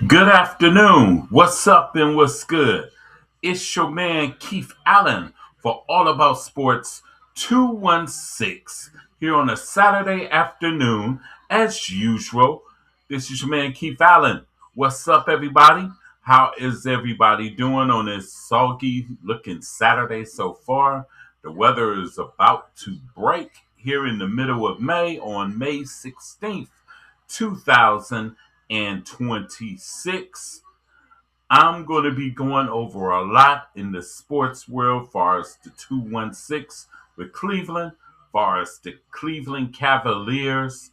Good afternoon. What's up and what's good? It's your man Keith Allen for All About Sports 216 here on a Saturday afternoon. As usual, this is your man Keith Allen. What's up, everybody? How is everybody doing on this soggy looking Saturday so far? The weather is about to break here in the middle of May on May 16th, 2026. I'm going to be going over a lot in the sports world far as the 216 with Cleveland, far as the Cleveland Cavaliers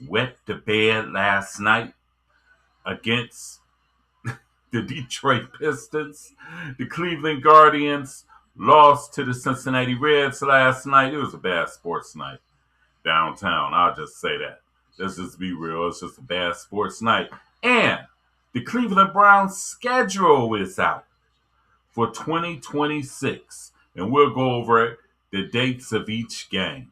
wet the bed last night against the Detroit Pistons. The Cleveland Guardians lost to the Cincinnati Reds last night. It was a bad sports night downtown. I'll just say that. Let's just be real. It's just a bad sports night. And the Cleveland Browns schedule is out for 2026. And we'll go over the dates of each game.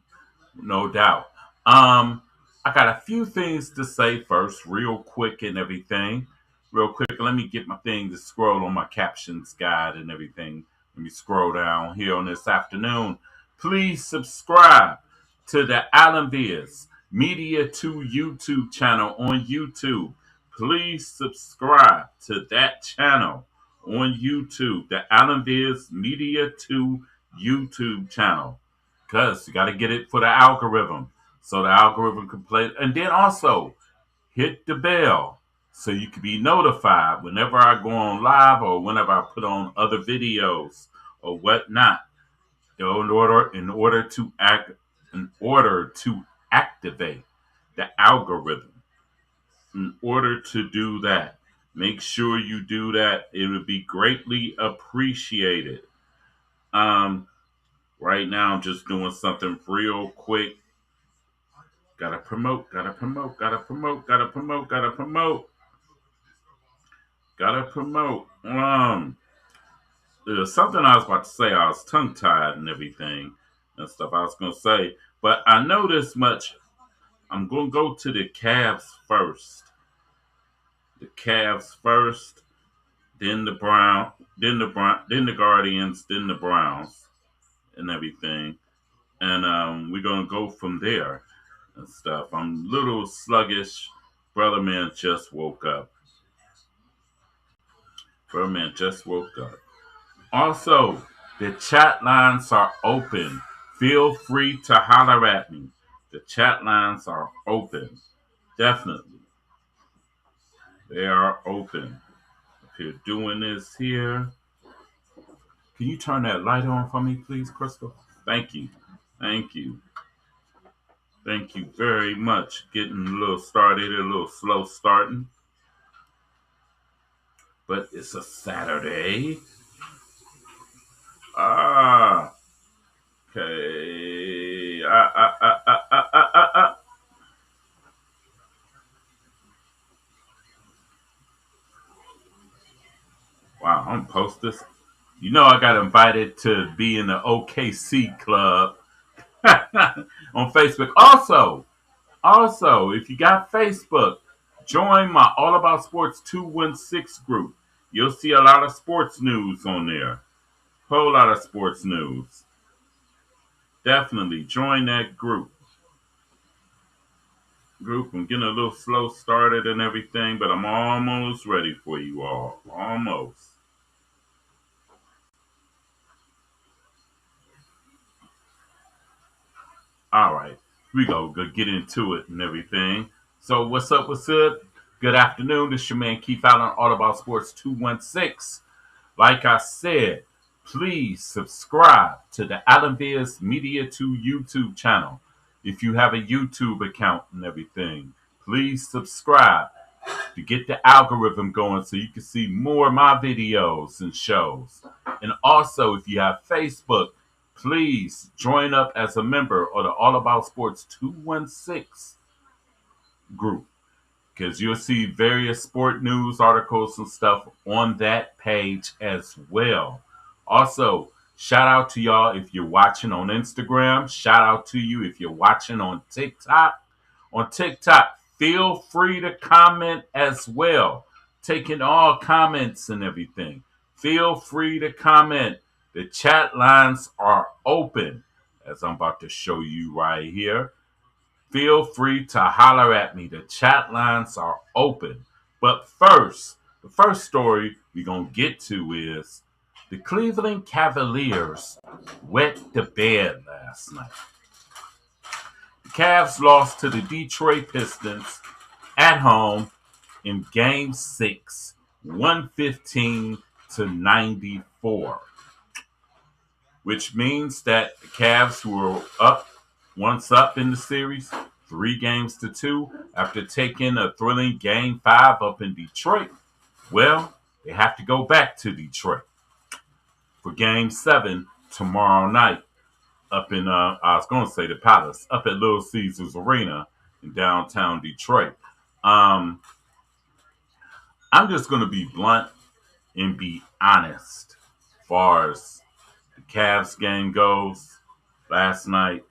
No doubt. I got a few things to say first, real quick and everything. Real quick, let me get my thing to scroll on my captions guide and everything. Let me scroll down here on this afternoon. Please subscribe to the Allen Viz Media 2 YouTube channel on YouTube. Please subscribe to that channel on YouTube, the Allen Viz Media 2 YouTube channel, because you got to get it for the algorithm so the algorithm can play. And then also hit the bell so you can be notified whenever I go on live or whenever I put on other videos or whatnot. In order to activate the algorithm. In order to do that, make sure you do that. It would be greatly appreciated. Right now I'm just doing something real quick. Gotta promote. There's something I was about to say. I was tongue tied and everything and stuff I was gonna say. But I know this much. I'm gonna go to the Cavs first. Then then the Guardians, then the Browns, and everything. And we're gonna go from there and stuff. I'm a little sluggish. Brother man just woke up. Also, the chat lines are open. Feel free to holler at me. The chat lines are open. Definitely. They are open. If you're doing this here, can you turn that light on for me, please, Crystal? Thank you. Thank you very much. Getting a little started, a little slow starting. But it's a Saturday. Okay. Wow, I'm gonna post this. You know I got invited to be in the OKC club on Facebook. Also, if you got Facebook, join my All About Sports 216 group. You'll see a lot of sports news on there. Whole lot of sports news. Definitely join that group. I'm getting a little slow started and everything, but I'm almost ready for you all. Almost. All right, we go. Good, get into it and everything. So, what's up? What's up? Good afternoon. This is your man Keith Allen, All About Sports 216. Like I said, please subscribe to the Allen Viz Media 2 YouTube channel. If you have a YouTube account and everything, please subscribe to get the algorithm going so you can see more of my videos and shows. And also, if you have Facebook, please join up as a member of the All About Sports 216 group, because you'll see various sport news articles and stuff on that page as well. Also, shout out to y'all if you're watching on Instagram. Shout out to you if you're watching on TikTok. On TikTok, Feel free to comment as well. Taking all comments and everything. Feel free to comment. The chat lines are open, as I'm about to show you right here. Feel free to holler at me. The chat lines are open. But first, the first story we're going to get to is the Cleveland Cavaliers wet the bed last night. The Cavs lost to the Detroit Pistons at home in Game 6, 115-94, which means that the Cavs, who were once up in the series, 3-2, after taking a thrilling Game 5 up in Detroit, well, they have to go back to Detroit for Game 7 tomorrow night up in, I was going to say the Palace, up at Little Caesars Arena in downtown Detroit. I'm just going to be blunt and be honest as far as the Cavs game goes last night.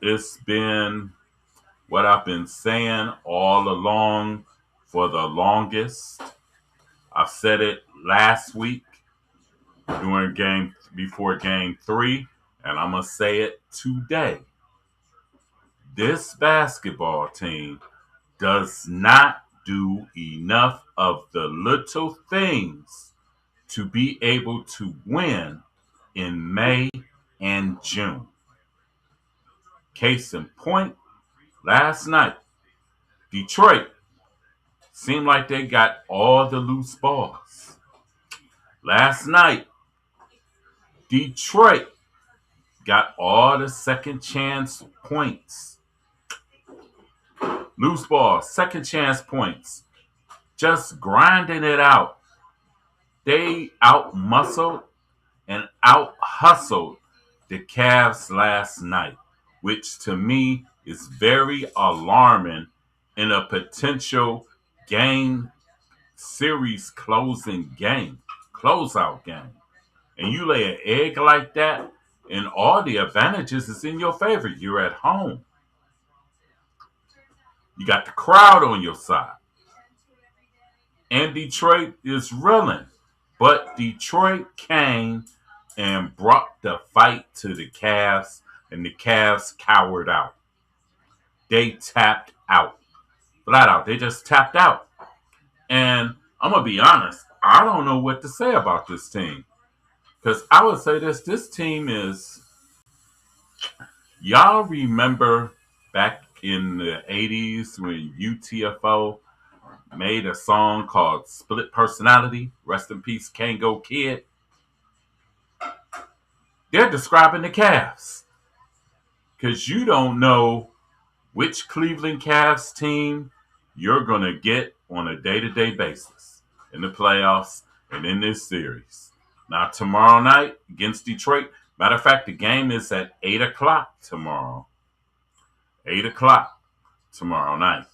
It's been what I've been saying all along for the longest. I said it last week before Game 3, and I'm going to say it today. This basketball team does not do enough of the little things to be able to win in May and June. Case in point, last night, Detroit seemed like they got all the loose balls. Last night, Detroit got all the second chance points. Loose balls, second chance points. Just grinding it out. They out-muscled and out-hustled the Cavs last night, which to me is very alarming in a potential game series closeout game. And you lay an egg like that, and all the advantages is in your favor. You're at home. You got the crowd on your side. And Detroit is reeling. But Detroit came and brought the fight to the Cavs, and the Cavs cowered out. They tapped out. Flat out. They just tapped out. And I'm going to be honest, I don't know what to say about this team. Because I would say this team is, y'all remember back in the 80s when UTFO made a song called Split Personality, rest in peace, Kango Kid? They're describing the Cavs. Because you don't know which Cleveland Cavs team you're going to get on a day-to-day basis in the playoffs and in this series. Now, tomorrow night against Detroit, matter of fact, the game is at 8 o'clock tomorrow. 8 o'clock tomorrow night.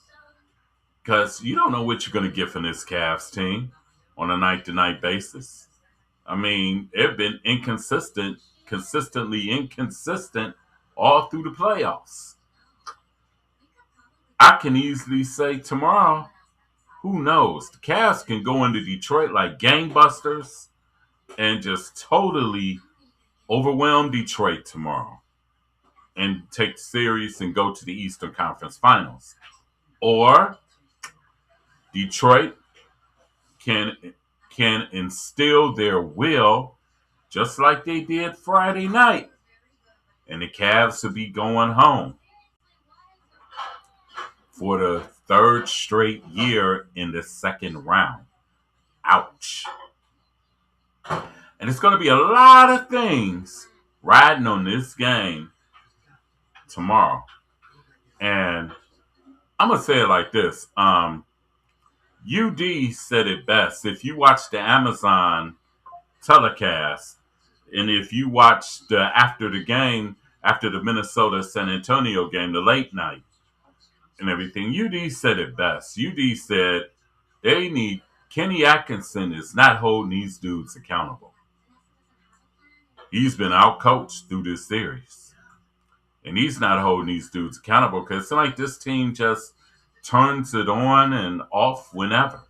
Because you don't know what you're going to get from this Cavs team on a night-to-night basis. I mean, they've been consistently inconsistent all through the playoffs. I can easily say tomorrow, who knows? The Cavs can go into Detroit like gangbusters and just totally overwhelm Detroit tomorrow and take the series and go to the Eastern Conference Finals. Or Detroit can instill their will just like they did Friday night, and the Cavs will be going home for the third straight year in the second round. Ouch. And it's going to be a lot of things riding on this game tomorrow. And I'm going to say it like this. UD said it best. If you watch the Amazon telecast, and if you watch after the Minnesota San Antonio game, the late night and everything, UD said it best. UD said Kenny Atkinson is not holding these dudes accountable. He's been outcoached through this series. And he's not holding these dudes accountable because it's like this team just turns it on and off whenever.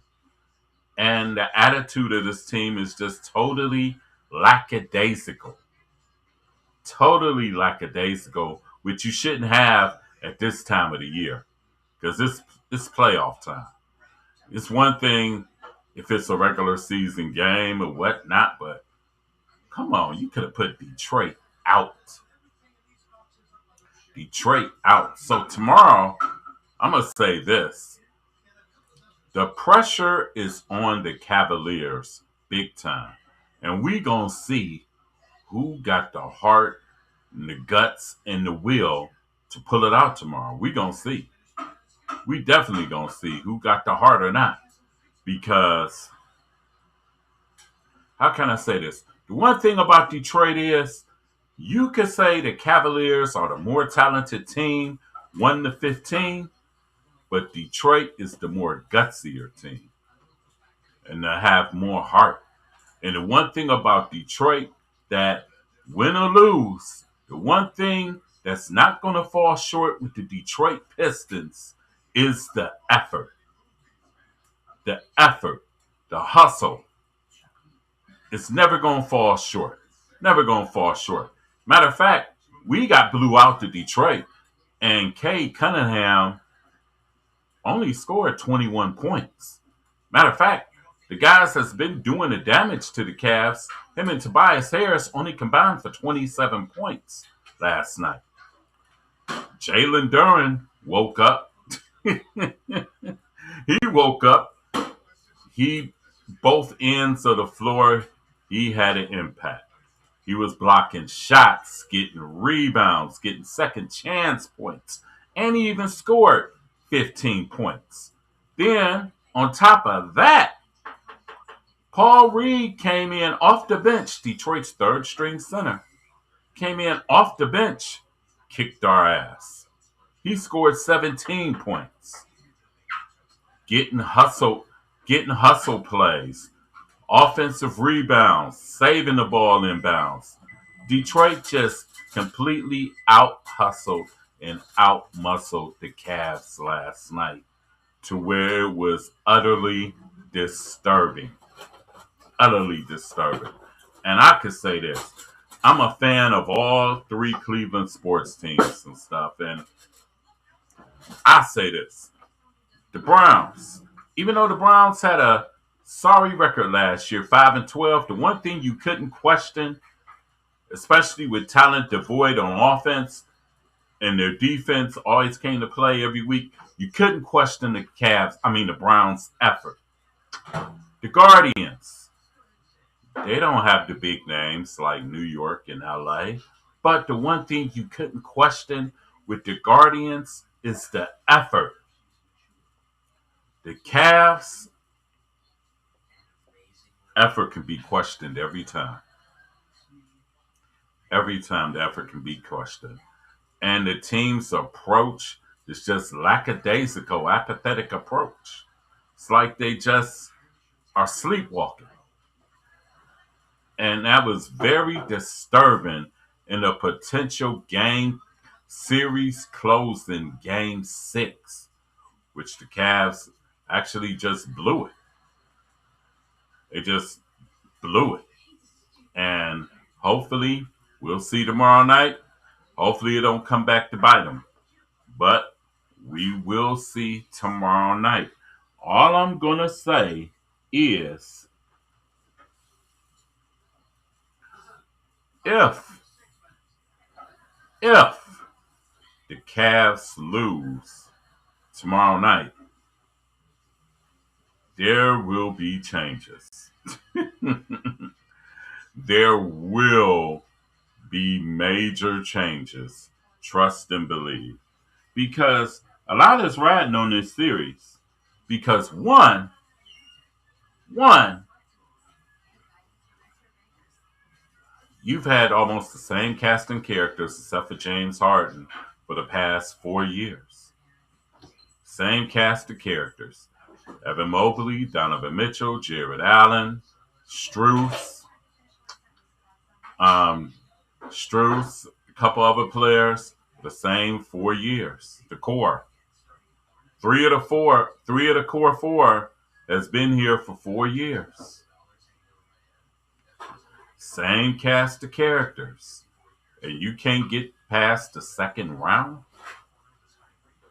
And the attitude of this team is just totally lackadaisical. Totally lackadaisical, which you shouldn't have at this time of the year. Because it's playoff time. It's one thing if it's a regular season game or whatnot, but come on, you could have put Detroit out. Detroit out. So tomorrow, I'm going to say this. The pressure is on the Cavaliers big time. And we going to see who got the heart and the guts and the will to pull it out tomorrow. We going to see. We definitely going to see who got the heart or not. Because, how can I say this? The one thing about Detroit is you could say the Cavaliers are the more talented team, 1-15, but Detroit is the more gutsier team and they have more heart. And the one thing about Detroit that win or lose, the one thing that's not going to fall short with the Detroit Pistons is the effort. The effort, the hustle. It's never going to fall short. Never going to fall short. Matter of fact, we got blew out to Detroit, and Cade Cunningham only scored 21 points. Matter of fact, the guys that's been doing the damage to the Cavs, him and Tobias Harris only combined for 27 points last night. Jalen Duren woke up. He woke up. He, both ends of the floor, he had an impact. He was blocking shots, getting rebounds, getting second chance points, and he even scored 15 points. Then, on top of that, Paul Reed came in off the bench, Detroit's third string center. Came in off the bench, kicked our ass. He scored 17 points. Getting hustle plays, offensive rebounds, saving the ball inbounds. Detroit just completely out-hustled and out-muscled the Cavs last night to where it was utterly disturbing. Utterly disturbing. And I could say this. I'm a fan of all three Cleveland sports teams and stuff. And I say this. The Browns, even though the Browns had a sorry record last year, 5-12, the one thing you couldn't question, especially with talent devoid on offense and their defense always came to play every week, you couldn't question the Browns' effort. The Guardians, they don't have the big names like New York and LA, but the one thing you couldn't question with the Guardians is the effort. The Cavs' effort can be questioned every time. Every time the effort can be questioned. And the team's approach is just lackadaisical, apathetic approach. It's like they just are sleepwalking. And that was very disturbing in a potential game series closing game 6, which the Cavs actually just blew it. They just blew it. And hopefully we'll see tomorrow night. Hopefully it don't come back to bite them. But we will see tomorrow night. All I'm going to say is if the Cavs lose tomorrow night, there will be changes. There will be major changes. Trust and believe. Because a lot is riding on this series. Because one, you've had almost the same cast and characters except for James Harden for the past 4 years. Same cast of characters. Evan Mobley, Donovan Mitchell, Jared Allen, Strus, a couple other players, the same 4 years. The core. Three of the core four has been here for 4 years. Same cast of characters. And you can't get past the second round.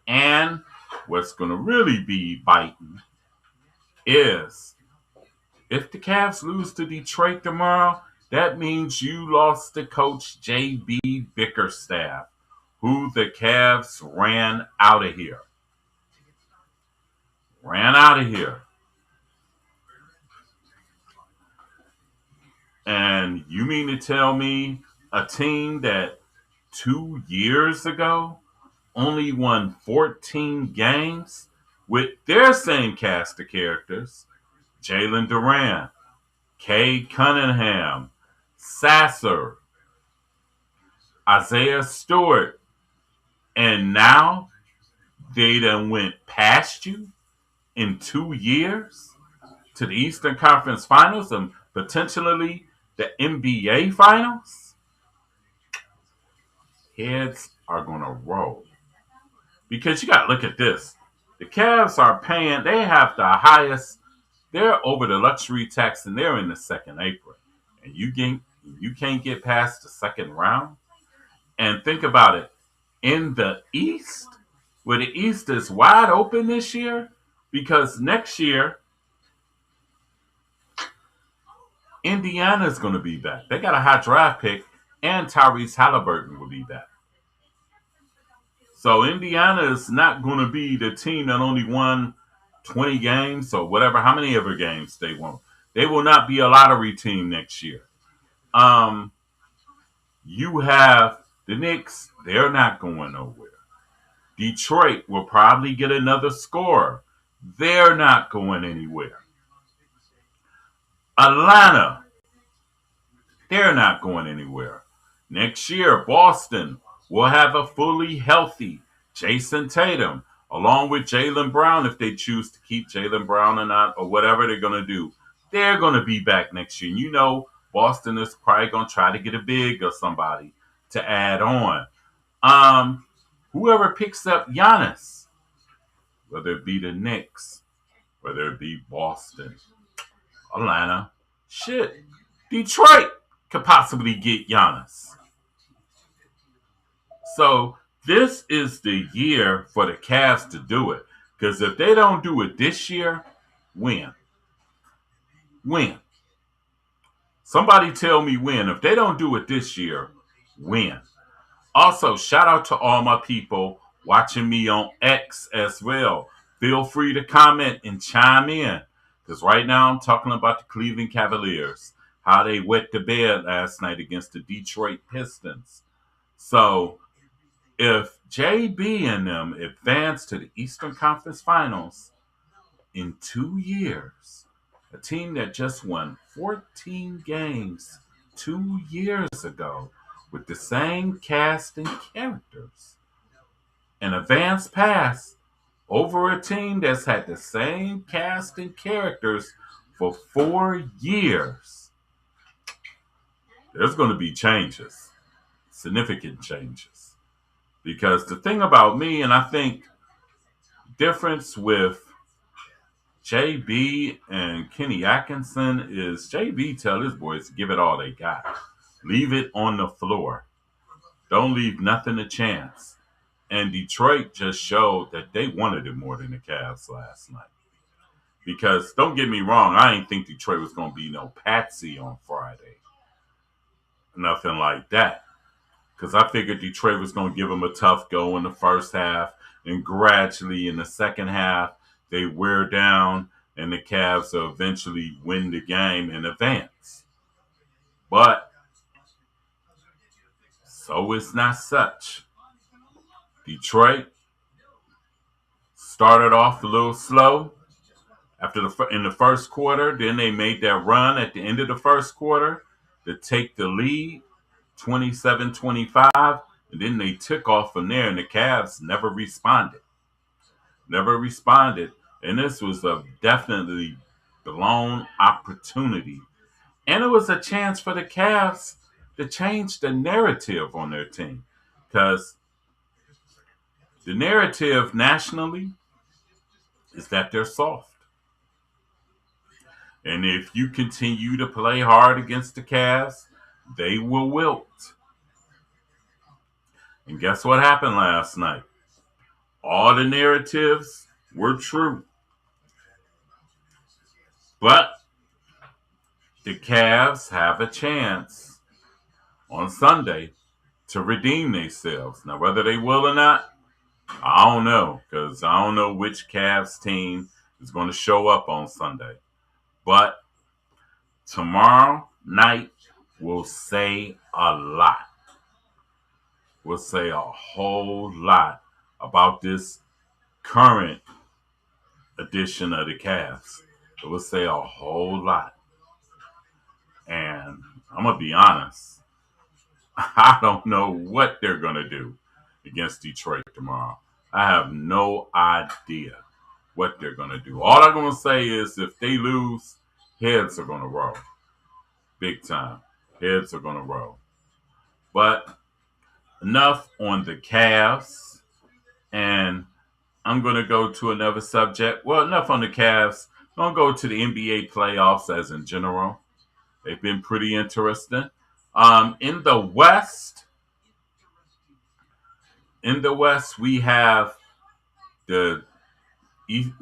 And what's going to really be biting is if the Cavs lose to Detroit tomorrow, that means you lost to Coach J.B. Bickerstaff, who the Cavs ran out of here. Ran out of here. And you mean to tell me a team that 2 years ago only won 14 games with their same cast of characters, Jalen Duran, Cade Cunningham, Sasser, Isaiah Stewart, and now they done went past you in 2 years to the Eastern Conference Finals and potentially the NBA Finals? Heads are going to roll. Because you got to look at this. The Cavs are paying, they have the highest, they're over the luxury tax and they're in the second apron. And you can't get past the second round. And think about it. In the East, where the East is wide open this year, because next year, Indiana's going to be back. They got a high draft pick, and Tyrese Halliburton will be back. So Indiana is not going to be the team that only won 20 games or whatever, how many ever games they won. They will not be a lottery team next year. You have the Knicks, they're not going nowhere. Detroit will probably get another scorer. They're not going anywhere. Atlanta, they're not going anywhere. Next year, Boston will have a fully healthy Jason Tatum, along with Jaylen Brown, if they choose to keep Jaylen Brown or not, or whatever they're going to do. They're going to be back next year. And you know, Boston is probably going to try to get a big or somebody to add on. Whoever picks up Giannis, whether it be the Knicks, whether it be Boston, Atlanta, Detroit could possibly get Giannis. So this is the year for the Cavs to do it. Because if they don't do it this year, when? Somebody tell me when. If they don't do it this year, when? Also, shout out to all my people watching me on X as well. Feel free to comment and chime in. Because right now I'm talking about the Cleveland Cavaliers. How they wet the bed last night against the Detroit Pistons. So, if JB and them advance to the Eastern Conference Finals in 2 years, a team that just won 14 games 2 years ago with the same cast and characters, an advance pass over a team that's had the same cast and characters for 4 years, there's going to be changes, significant changes. Because the thing about me, and I think difference with JB and Kenny Atkinson is JB tell his boys to give it all they got. Leave it on the floor. Don't leave nothing to chance. And Detroit just showed that they wanted it more than the Cavs last night. Because, don't get me wrong, I didn't think Detroit was going to be no patsy on Friday. Nothing like that. Because I figured Detroit was going to give them a tough go in the first half. And gradually in the second half, they wear down and the Cavs will eventually win the game and advance. But so it's not such. Detroit started off a little slow in the first quarter. Then they made that run at the end of the first quarter to take the lead, 27-25. And then they took off from there, and the Cavs never responded. And this was a definitely blown opportunity. And it was a chance for the Cavs to change the narrative on their team. Because the narrative nationally is that they're soft. And if you continue to play hard against the Cavs, they will wilt. And guess what happened last night? All the narratives were true. But the Cavs have a chance on Sunday to redeem themselves. Now, whether they will or not, I don't know, because I don't know which Cavs team is going to show up on Sunday. But tomorrow night will say a lot. Will say a whole lot about this current edition of the Cavs. It will say a whole lot. And I'm going to be honest. I don't know what they're going to do against Detroit tomorrow. I have no idea what they're going to do. All I'm going to say is if they lose, heads are going to roll. Big time. Heads are going to roll. But enough on the Cavs. And I'm going to go to another subject. Well, enough on the Cavs. I'm going to go to the NBA playoffs as in general. They've been pretty interesting. In the West, we have the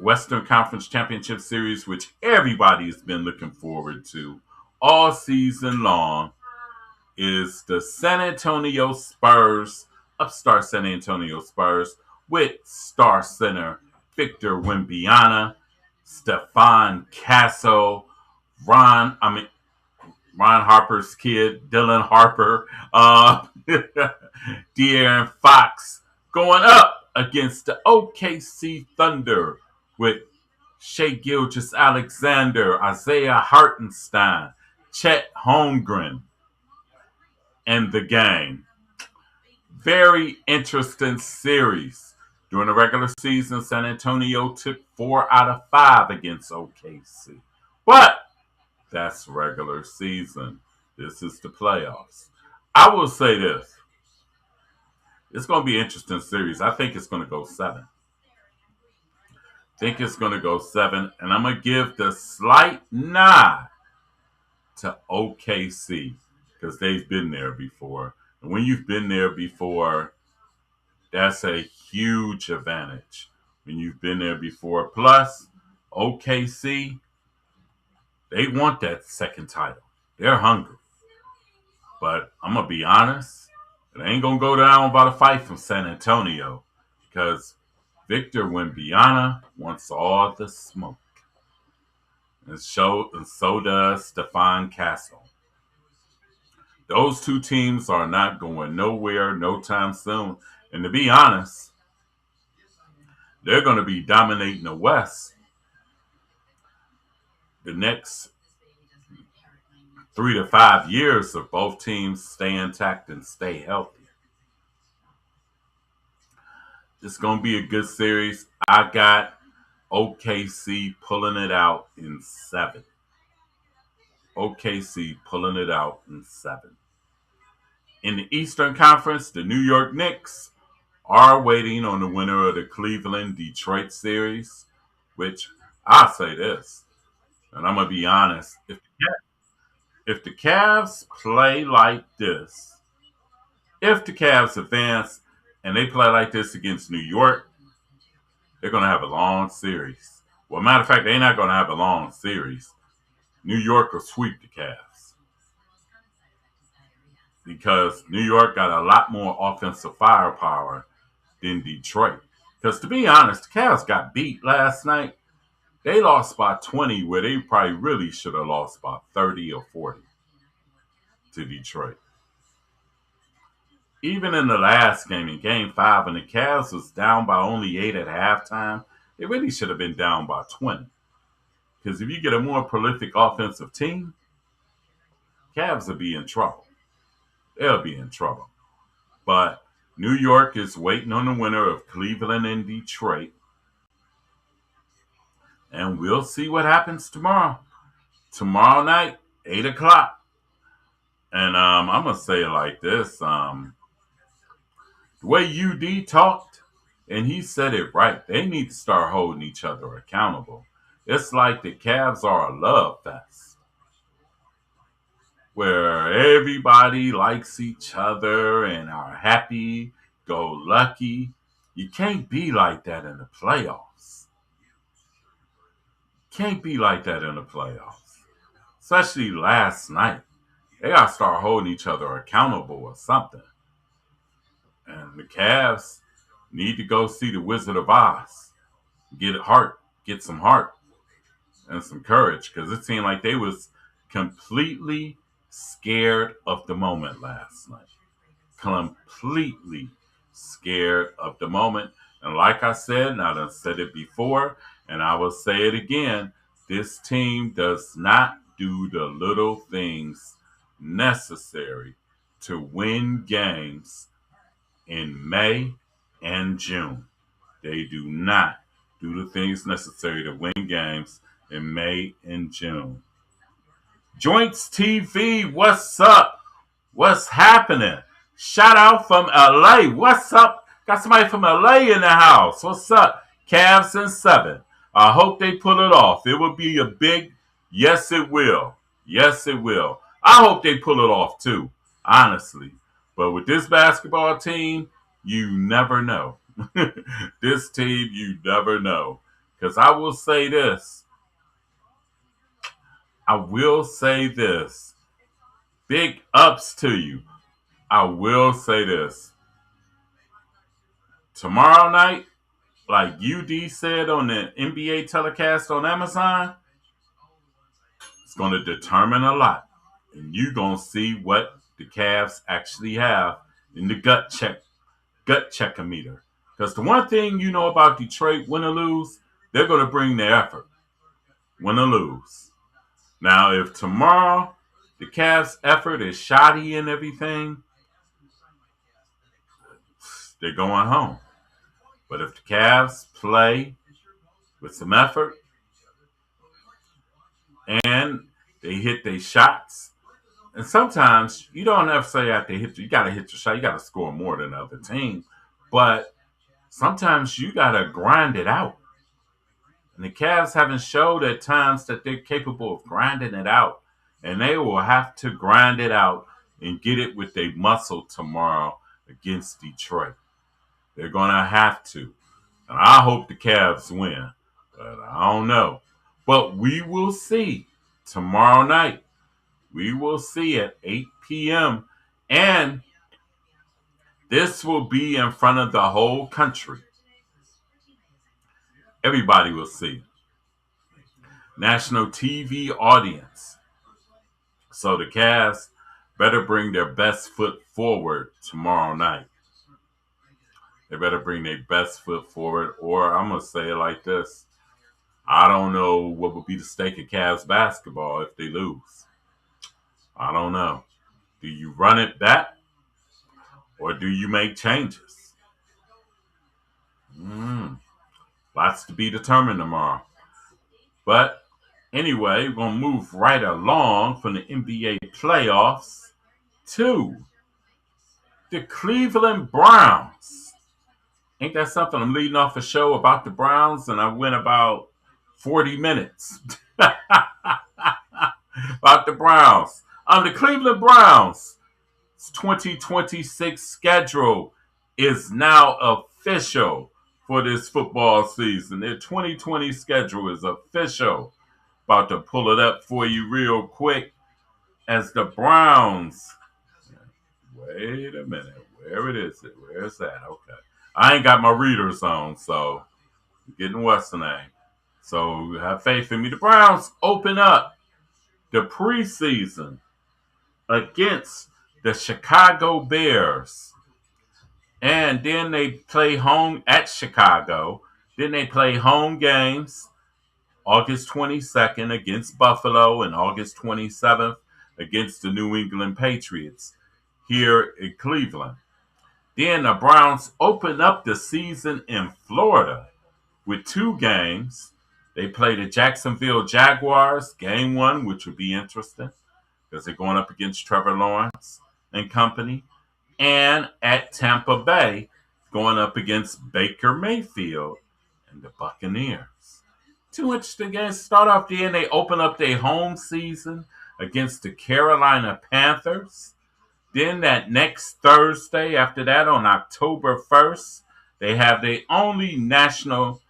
Western Conference Championship Series, which everybody has been looking forward to all season long, is the San Antonio Spurs, upstart San Antonio Spurs, with star center Victor Wembanyama, Stephon Castle, Ron Harper's kid, Dylan Harper, De'Aaron Fox, going up against the OKC Thunder with Shai Gilgeous-Alexander, Isaiah Hartenstein, Chet Holmgren, and the gang. Very interesting series. During the regular season, San Antonio took 4 out of 5 against OKC. But that's regular season. This is the playoffs. I will say this. It's going to be an interesting series. I think it's going to go 7. And I'm going to give the slight nod to OKC because they've been there before. And when you've been there before, that's a huge advantage. When you've been there before. Plus, OKC, they want that second title. They're hungry. But I'm going to be honest, it ain't going to go down by the fight from San Antonio because Victor Wembanyama wants all the smoke. And so does Stephon Castle. Those two teams are not going nowhere no time soon. And to be honest, they're going to be dominating the West the next 3 to 5 years if both teams stay intact and stay healthy. It's going to be a good series. I got OKC pulling it out in 7. OKC pulling it out in 7. In the Eastern Conference, the New York Knicks are waiting on the winner of the Cleveland-Detroit series, which I'll say this, and I'm going to be honest. If the Cavs play like this, if the Cavs advance and they play like this against New York, they're going to have a long series. Well, matter of fact, they're not going to have a long series. New York will sweep the Cavs because New York got a lot more offensive firepower than Detroit. Because to be honest, the Cavs got beat last night. They lost by 20 where they probably really should have lost by 30 or 40 to Detroit. Even in the last game, in Game 5, when the Cavs was down by only 8 at halftime, they really should have been down by 20. Because if you get a more prolific offensive team, Cavs will be in trouble. They'll be in trouble. But New York is waiting on the winner of Cleveland and Detroit. And we'll see what happens tomorrow. Tomorrow night, 8 o'clock. And I'm going to say it like this. The way UD talked And he said it right. They need to start holding each other accountable. It's like the Cavs are a love fest where everybody likes each other and are happy, go lucky. You can't be like that in the playoffs. Can't be like that in the playoffs. Especially last night. They got to start holding each other accountable or something. And the Cavs need to go see the Wizard of Oz. Get some heart and some courage, because it seemed like they was completely scared of the moment last night. Completely scared of the moment. And like I said, and I done said it before, and I will say it again, this team does not do the little things necessary to win games in May and June. They do not do the things necessary to win games in May and June. Joints TV, what's up? What's happening? Shout out from LA. What's up? Got somebody from LA in the house. What's up? Cavs in 7. I hope they pull it off. It will be a big, yes, it will. Yes, it will. I hope they pull it off too, honestly. But with this basketball team, you never know. This team, you never know. Because I will say this. Big ups to you. I will say this. Tomorrow night, like UD said on the NBA telecast on Amazon, it's going to determine a lot. And you're going to see what the Cavs actually have in the gut checkometer. Because the one thing you know about Detroit, win or lose, they're going to bring their effort. Win or lose. Now, if tomorrow the Cavs' effort is shoddy and everything, they're going home. But if the Cavs play with some effort and they hit their shots, and sometimes you don't necessarily have to you got to hit your shot. You got to score more than the other team. But sometimes you got to grind it out. And the Cavs haven't showed at times that they're capable of grinding it out. And they will have to grind it out and get it with their muscle tomorrow against Detroit. They're going to have to. And I hope the Cavs win. But I don't know. But we will see tomorrow night. We will see at 8 p.m. And this will be in front of the whole country. Everybody will see. National TV audience. So the Cavs better bring their best foot forward tomorrow night. They better bring their best foot forward, or I'm going to say it like this. I don't know what would be the stake of Cavs basketball if they lose. I don't know. Do you run it back, or do you make changes? Lots to be determined tomorrow. But anyway, we're going to move right along from the NBA playoffs to the Cleveland Browns. Ain't that something? I'm leading off a show about the Browns, and I went about 40 minutes about the Browns. The Cleveland Browns 2026 schedule is now official for this football season. Their 2020 schedule is official. About to pull it up for you real quick as the Browns. Wait a minute. Where is it? Where's that? Okay. I ain't got my readers on, so I'm getting what's the name. So have faith in me. The Browns open up the preseason against the Chicago Bears. And then they play home at Chicago. Then they play home games August 22nd against Buffalo and August 27th against the New England Patriots here in Cleveland. Then the Browns open up the season in Florida with 2 games. They play the Jacksonville Jaguars, game 1, which would be interesting because they're going up against Trevor Lawrence and company, and at Tampa Bay, going up against Baker Mayfield and the Buccaneers. Two interesting games. Start off the end. They open up their home season against the Carolina Panthers. Then that next Thursday, after that on October 1st, they have their only national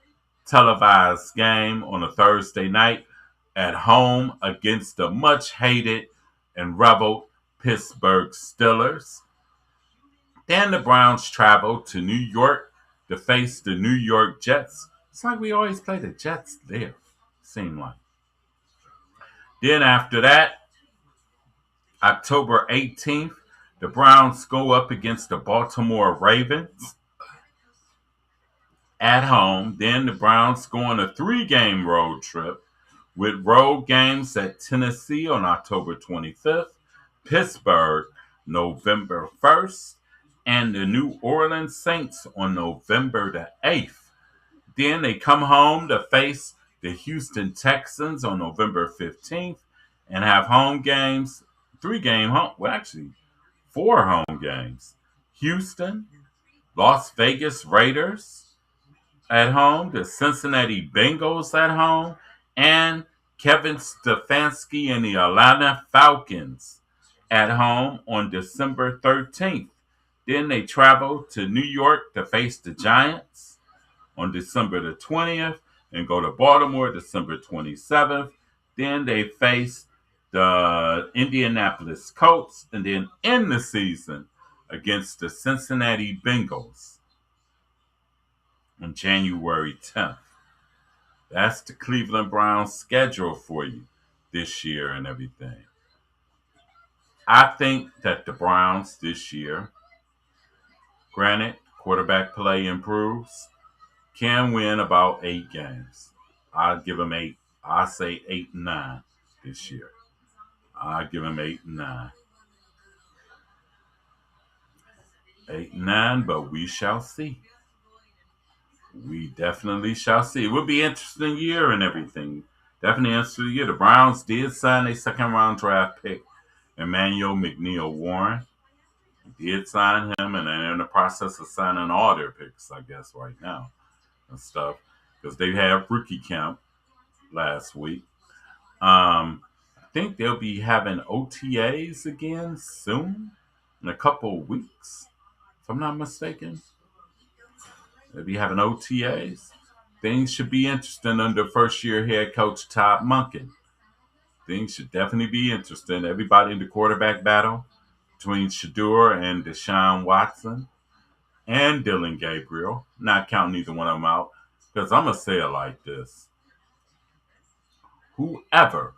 televised game on a Thursday night at home against the much hated and reveled Pittsburgh Steelers. Then the Browns travel to New York to face the New York Jets. It's like we always play the Jets there, seem like. Then after that, October 18th, the Browns go up against the Baltimore Ravens at home. Then the Browns go on a 3-game road trip with road games at Tennessee on October 25th, Pittsburgh November 1st, and the New Orleans Saints on November the 8th. Then they come home to face the Houston Texans on November 15th and have home games, 3-game home, well, actually 4 home games. Houston, Las Vegas Raiders at home, the Cincinnati Bengals at home, and Kevin Stefanski and the Atlanta Falcons at home on December 13th. Then they travel to New York to face the Giants on December the 20th and go to Baltimore December 27th. Then they face the Indianapolis Colts and then end the season against the Cincinnati Bengals on January 10th. That's the Cleveland Browns schedule for you this year and everything. I think that the Browns this year, granted, quarterback play improves, can win about 8 games. I'd give them 8. I say 8 and 9 this year. I'd give them 8 and 9. 8 and 9, but we shall see. We definitely shall see. It will be an interesting year and everything. Definitely interesting year. The Browns did sign a second-round draft pick, Emmanuel McNeil-Warren. Did sign him, and they're in the process of signing all their picks, I guess, right now and stuff, because they had rookie camp last week. I think they'll be having OTAs again soon, in a couple of weeks, if I'm not mistaken. They'll be having OTAs. Things should be interesting under first-year head coach Todd Monken. Things should definitely be interesting. Everybody in the quarterback battle between Shedeur and Deshaun Watson and Dylan Gabriel. Not counting either one of them out, because I'm going to say it like this. Whoever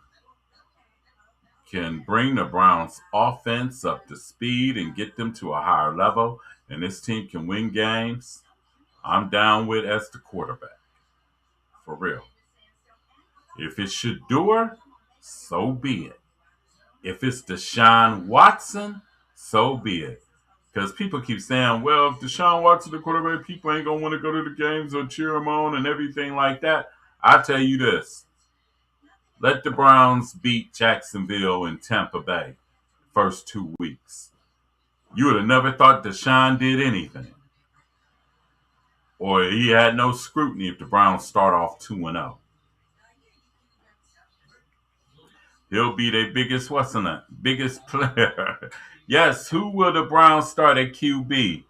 can bring the Browns offense up to speed and get them to a higher level, and this team can win games, I'm down with as the quarterback. For real. If it's Shedeur, so be it. If it's Deshaun Watson, so be it. Because people keep saying, well, if Deshaun Watson the quarterback, people ain't going to want to go to the games or cheer him on and everything like that. I tell you this. Let the Browns beat Jacksonville and Tampa Bay first 2 weeks. You would have never thought Deshaun did anything. Or he had no scrutiny if the Browns start off 2-0. He'll be their biggest, biggest player. Yes, who will the Browns start at QB?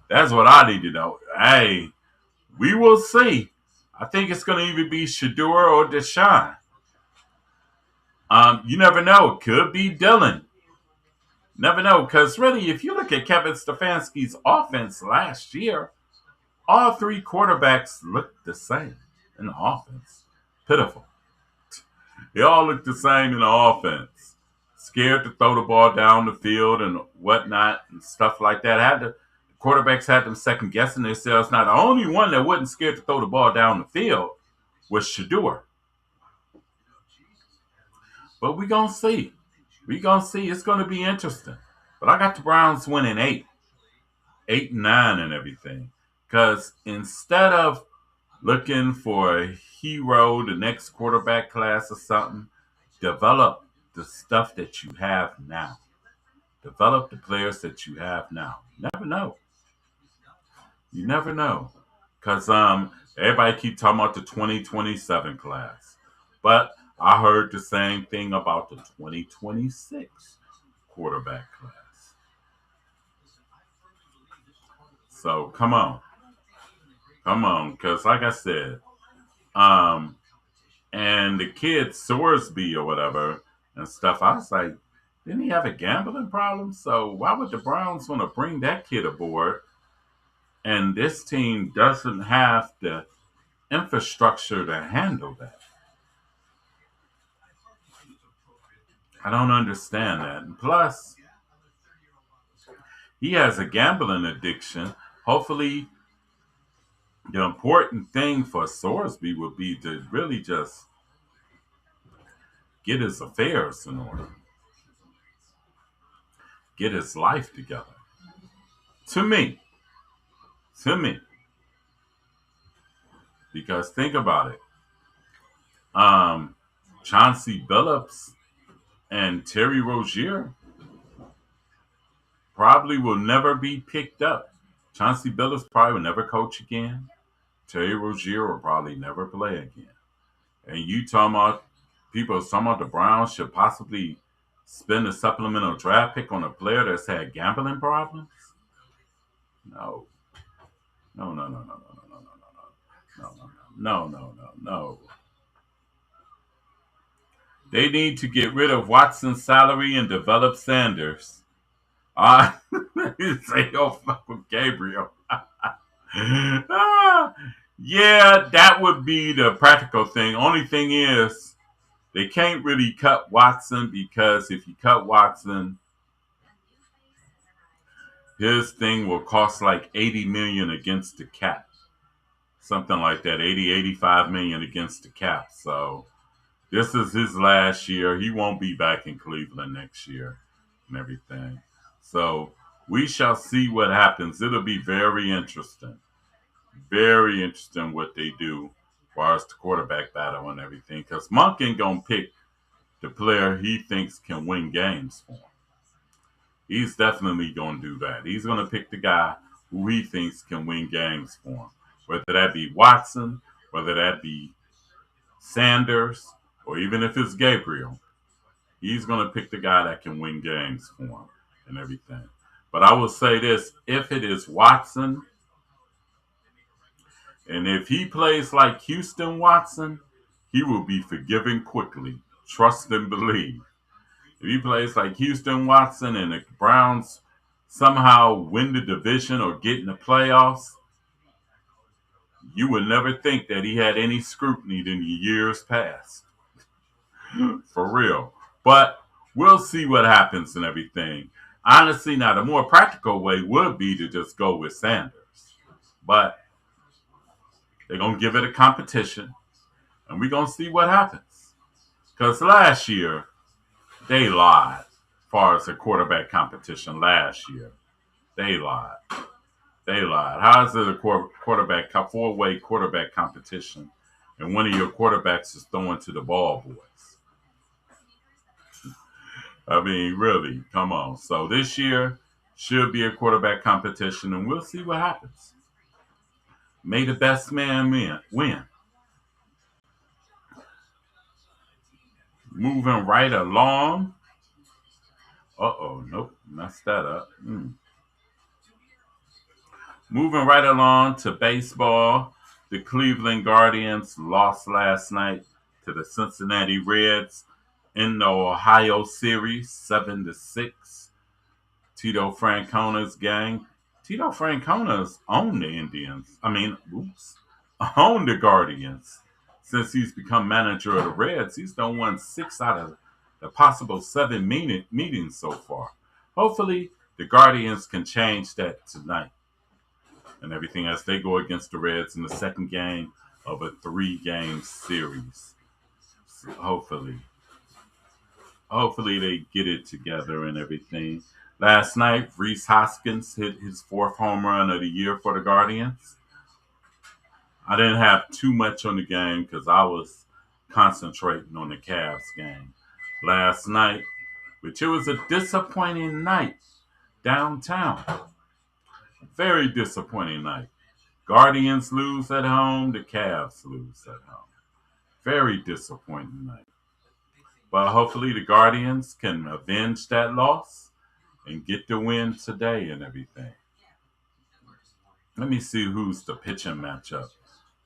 That's what I need to know. Hey, we will see. I think it's going to either be Shedeur or Deshaun. You never know. It could be Dylan. Never know. Because really, if you look at Kevin Stefanski's offense last year, all 3 quarterbacks looked the same in the offense. Pitiful. They all look the same in the offense. Scared to throw the ball down the field and whatnot and stuff like that. The quarterbacks had them second guessing themselves. Now, the only one that wasn't scared to throw the ball down the field was Shedeur. But we're going to see. We're going to see. It's going to be interesting. But I got the Browns winning 8 and 9 and everything. Because instead of looking for a hero, the next quarterback class or something, develop the stuff that you have now. Develop the players that you have now. You never know. You never know. Because everybody keep talking about the 2027 class. But I heard the same thing about the 2026 quarterback class. So come on. Come on. Because like I said, um, and the kid Sorsby or whatever and stuff, I was like, didn't he have a gambling problem? So why would the Browns want to bring that kid aboard? And this team doesn't have the infrastructure to handle that. I don't understand that. And plus, he has a gambling addiction. Hopefully, the important thing for Sorsby would be to really just get his affairs in order, get his life together. To me, to me, because think about it. Um, Chauncey Billups and Terry Rozier probably will never be picked up. Chauncey Billups probably will never coach again. Terry Rozier will probably never play again. And you talking about people talking about the Browns should possibly spend a supplemental draft pick on a player that's had gambling problems? No. No, no, no, no, no, no, no, no, no, no, no, no, no, no. They need to get rid of Watson's salary and develop Sanders. Say, oh, fuck with Gabriel. Yeah, that would be the practical thing. Only thing is, they can't really cut Watson because if you cut Watson, his thing will cost like 80 million against the cap. Something like that, 80, 85 million against the cap. So this is his last year. He won't be back in Cleveland next year and everything. So we shall see what happens. It'll be very interesting. Very interesting what they do as far as the quarterback battle and everything. Because Monk ain't going to pick the player he thinks can win games for him. He's definitely going to do that. He's going to pick the guy who he thinks can win games for him. Whether that be Watson, whether that be Sanders, or even if it's Gabriel, he's going to pick the guy that can win games for him and everything. But I will say this, if it is Watson, and if he plays like Houston Watson, he will be forgiven quickly. Trust and believe. If he plays like Houston Watson and the Browns somehow win the division or get in the playoffs, you would never think that he had any scrutiny in the years past. For real. But we'll see what happens and everything. Honestly, now the more practical way would be to just go with Sanders. But they're going to give it a competition, and we're going to see what happens. Because last year, they lied as far as the quarterback competition last year. They lied. They lied. How is it a quarterback, four-way quarterback competition, and one of your quarterbacks is throwing to the ball boys? I mean, really, come on. So this year should be a quarterback competition, and we'll see what happens. May the best man win. Moving right along. Uh-oh, nope, messed that up. Moving right along to baseball. The Cleveland Guardians lost last night to the Cincinnati Reds in the Ohio series, 7-6. Tito Francona's gang. Tito Francona's owned the Indians. Owned the Guardians. Since he's become manager of the Reds, he's done won 6 out of the possible 7 meetings so far. Hopefully, the Guardians can change that tonight and everything as they go against the Reds in the second game of a 3-game series. So hopefully they get it together and everything. Last night, Rhys Hoskins hit his 4th home run of the year for the Guardians. I didn't have too much on the game because I was concentrating on the Cavs game last night, which it was a disappointing night downtown. Very disappointing night. Guardians lose at home. The Cavs lose at home. Very disappointing night. But hopefully the Guardians can avenge that loss and get the win today and everything. Let me see who's the pitching matchup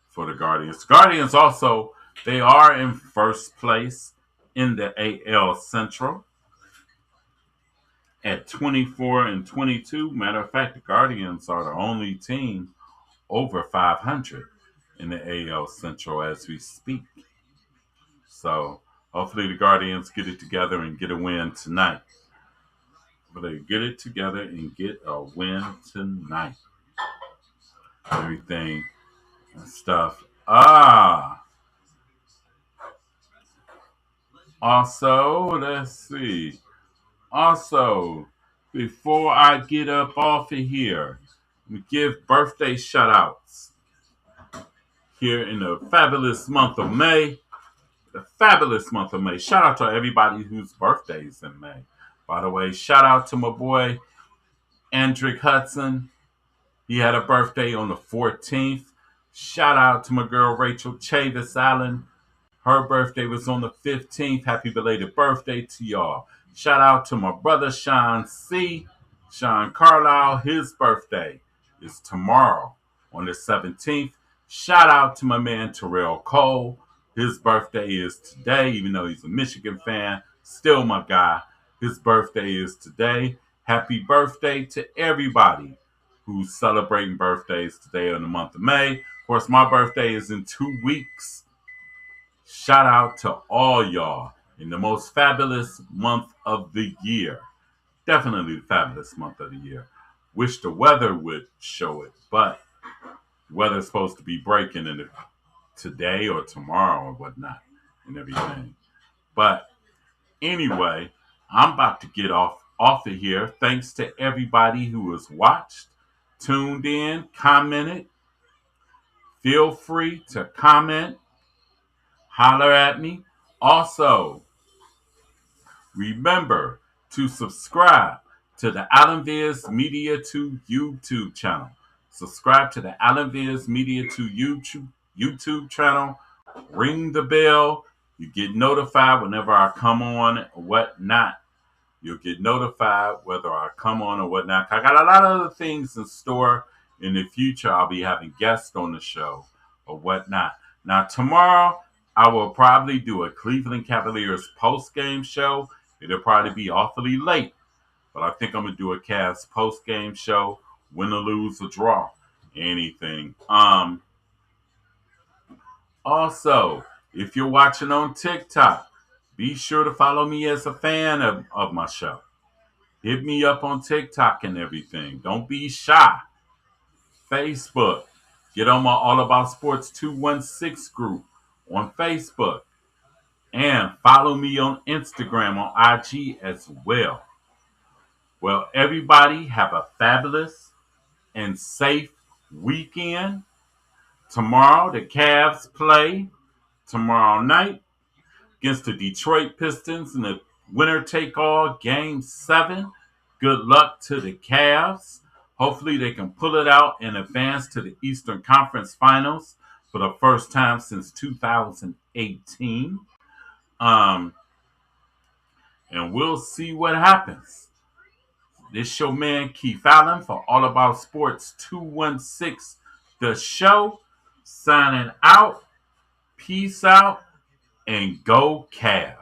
for the Guardians. Guardians also, they are in first place in the AL Central at 24-22. Matter of fact, the Guardians are the only team over 500 in the AL Central as we speak. So hopefully the Guardians get it together and get a win tonight. But they get it together and get a win tonight. Everything and stuff. Also, let's see. Also, before I get up off of here, we give birthday shout outs here in the fabulous month of May. The fabulous month of May. Shout out to everybody whose birthdays in May. By the way, shout out to my boy Andrick Hudson. He had a birthday on the 14th. Shout out to my girl Rachel Chavis Allen. Her birthday was on the 15th. Happy belated birthday to y'all. Shout out to my brother Sean C. Sean Carlisle. His birthday is tomorrow on the 17th. Shout out to my man Terrell Cole. His birthday is today, even though he's a Michigan fan. Still my guy. His birthday is today. Happy birthday to everybody who's celebrating birthdays today in the month of May. Of course, my birthday is in 2 weeks. Shout out to all y'all in the most fabulous month of the year. Definitely the fabulous month of the year. Wish the weather would show it, but the weather's supposed to be breaking in today or tomorrow or whatnot and everything. But anyway, I'm about to get off of here. Thanks to everybody who has watched, tuned in, commented. Feel free to comment, holler at me. Also, remember to subscribe to the Alan Viz Media 2 YouTube channel. Subscribe to the Alan Viz Media 2 YouTube channel. Ring the bell. You get notified whenever I come on or whatnot. You'll get notified whether I come on or whatnot. I got a lot of other things in store. In the future, I'll be having guests on the show or whatnot. Now, tomorrow, I will probably do a Cleveland Cavaliers post-game show. It'll probably be awfully late, but I think I'm going to do a Cavs post-game show, win or lose or draw, anything. Also, if you're watching on TikTok, be sure to follow me as a fan of my show. Hit me up on TikTok and everything. Don't be shy. Facebook. Get on my AllAboutSports216 group on Facebook. And follow me on Instagram, on IG as well. Well, everybody have a fabulous and safe weekend. Tomorrow, the Cavs play tomorrow night against the Detroit Pistons in the winner-take-all Game 7. Good luck to the Cavs. Hopefully they can pull it out and advance to the Eastern Conference Finals for the first time since 2018. And we'll see what happens. This your man Keith Allen for AllAboutSports216 The Show. Signing out. Peace out. And go Cavs.